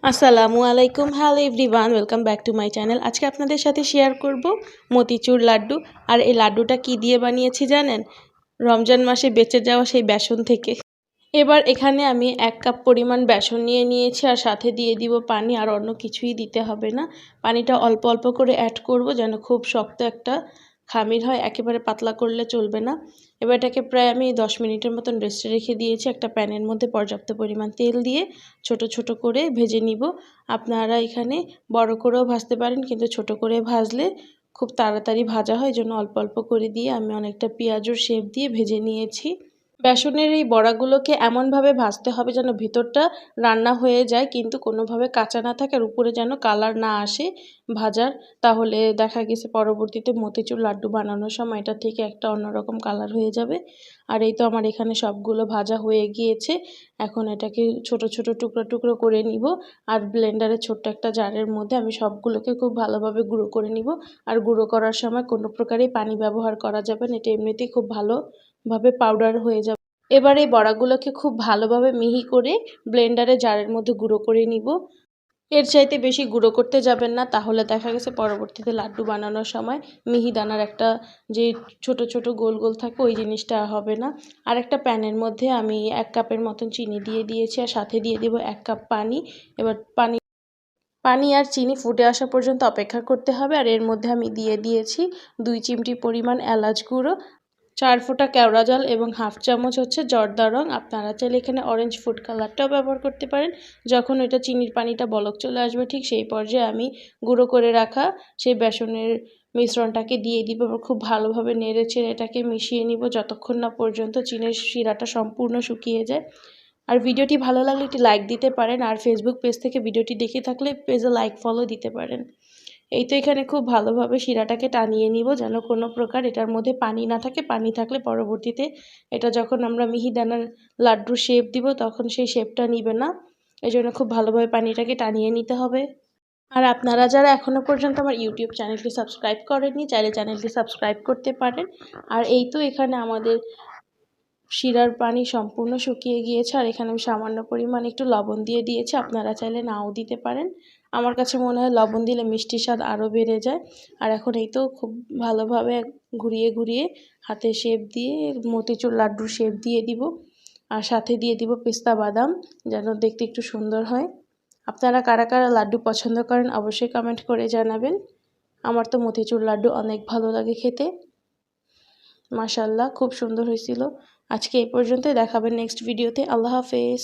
আসসালামু আলাইকুম, hello everyone, welcome back to my channel. আজকে আপনাদের সাথে শেয়ার করব মতিচুর লাড্ডু। আর এই লাড্ডুটা কি দিয়ে বানিয়েছি জানেন? রমজান মাসে বেঁচে যাওয়া সেই বেসন থেকে। এবার এখানে আমি 1 কাপ পরিমাণ বেসন নিয়ে নিয়েছি, আর সাথে দিয়ে দিব পানি, আর অন্য কিছুই দিতে হবে না। পানিটা অল্প অল্প করে অ্যাড করব যেন খুব শক্ত একটা খামির হয়, একেবারে পাতলা করলে চলবে না। এবার এটাকে প্রায় আমি 10 মিনিটের মতন রেস্টে রেখে দিয়েছি। একটা প্যানের মধ্যে পর্যাপ্ত পরিমাণ তেল দিয়ে ছোট ছোট করে ভেজে নিব। আপনারা এখানে বড় করেও ভাজতে পারেন, কিন্তু ছোট করে ভাজলে খুব তাড়াতাড়ি ভাজা হয়, জন্য অল্প অল্প করে দিয়ে আমি অনেকটা পেঁয়াজুর শেপ দিয়ে ভেজে নিয়েছি। বেসনের এই বড়াগুলোকে এমনভাবে ভাজতে হবে যেন ভিতরটা রান্না হয়ে যায়, কিন্তু কোনোভাবে কাঁচা না থাকে, আর উপরে যেন কালার না আসে ভাজার। তাহলে দেখা গেছে পরবর্তীতে মতিচুর লাড্ডু বানানোর সময় এটা থেকে একটা অন্যরকম কালার হয়ে যাবে। আর এই তো আমার এখানে সবগুলো ভাজা হয়ে গিয়েছে। এখন এটাকে ছোট ছোট টুকরো টুকরো করে নিব, আর ব্লেন্ডারের ছোট্ট একটা জারের মধ্যে আমি সবগুলোকে খুব ভালোভাবে গুঁড়ো করে নিব। আর গুঁড়ো করার সময় কোনো প্রকারই পানি ব্যবহার করা যাবে না, এটা এমনিতেই খুব ভালোভাবে পাউডার হয়ে যাবে। এবার এই বড়াগুলোকে খুব ভালোভাবে মিহি করে ব্লেন্ডারে জারের মধ্যে গুঁড়ো করে নিব। এর চাইতে বেশি গুঁড়ো করতে যাবেন না, তাহলে দেখা গেছে পরবর্তীতে লাড্ডু বানানোর সময় মিহিদানার একটা যে ছোট ছোট গোল গোল থাকে ওই জিনিসটা হবে না। আর একটা প্যানের মধ্যে আমি 1 কাপের মতন চিনি দিয়ে দিয়েছি, আর সাথে দিয়ে দেব 1 কাপ পানি। এবার পানি আর চিনি ফুটে আসা পর্যন্ত অপেক্ষা করতে হবে। আর এর মধ্যে আমি দিয়ে দিয়েছি 2 চিমটি পরিমাণ এলাচ গুঁড়ো, 4 ফোঁটা কেওড়া জল এবং হাফ চামচ হচ্ছে জর্দা রং। আপনারা চাইলে এখানে অরেঞ্জ ফুড কালারটাও ব্যবহার করতে পারেন। যখন এটা চিনির পানিটা বলক চলে আসবে ঠিক সেই পর্যায়ে আমি গুঁড়ো করে রাখা সেই বেসনের মিশ্রণটাকে দিয়ে দিব, এবং খুব ভালোভাবে নেড়ে চেড়ে এটাকে মিশিয়ে নিব যতক্ষণ না পর্যন্ত চিনির শিরাটা সম্পূর্ণ শুকিয়ে যায়। আর ভিডিওটি ভালো লাগলে একটি লাইক দিতে পারেন, আর ফেসবুক পেজ থেকে ভিডিওটি দেখে থাকলে পেজে লাইক ফলো দিতে পারেন। এই তো এখানে খুব ভালোভাবে শিরাটাকে টানিয়ে নিব যেন কোনো প্রকার এটার মধ্যে পানি না থাকে। পানি থাকলে পরবর্তীতে এটা যখন আমরা মিহিদানার লাড্ডুর শেপ দিব তখন সেই শেপটা নিবে না। এজন্য খুব ভালোভাবে পানিটাকে টানিয়ে নিতে হবে। আর আপনারা যারা এখনও পর্যন্ত আমার ইউটিউব চ্যানেলটি সাবস্ক্রাইব করেননি, চাইলে চ্যানেলটি সাবস্ক্রাইব করতে পারেন। আর এই তো এখানে আমাদের শিরার পানি সম্পূর্ণ শুকিয়ে গিয়েছে, আর এখানে আমি সামান্য পরিমাণ একটু লবণ দিয়ে দিয়েছি। আপনারা চাইলে নাও দিতে পারেন। আমার কাছে মনে হয় লবণ দিলে মিষ্টির স্বাদ আরও বেড়ে যায়। আর এখন এই তো খুব ভালোভাবে ঘুরিয়ে ঘুরিয়ে হাতে শেপ দিয়ে মতিচুর লাড্ডুর শেপ দিয়ে দিব, আর সাথে দিয়ে দিব পেস্তা বাদাম যেন দেখতে একটু সুন্দর হয়। আপনারা কারা কারা লাড্ডু পছন্দ করেন অবশ্যই কমেন্ট করে জানাবেন। আমার তো মতিচুর লাড্ডু অনেক ভালো লাগে খেতে। মাশাআল্লাহ, খুব সুন্দর হয়েছিল। আজকে এই পর্যন্তই, দেখাবেন নেক্সট ভিডিওতে। আল্লাহ হাফেজ।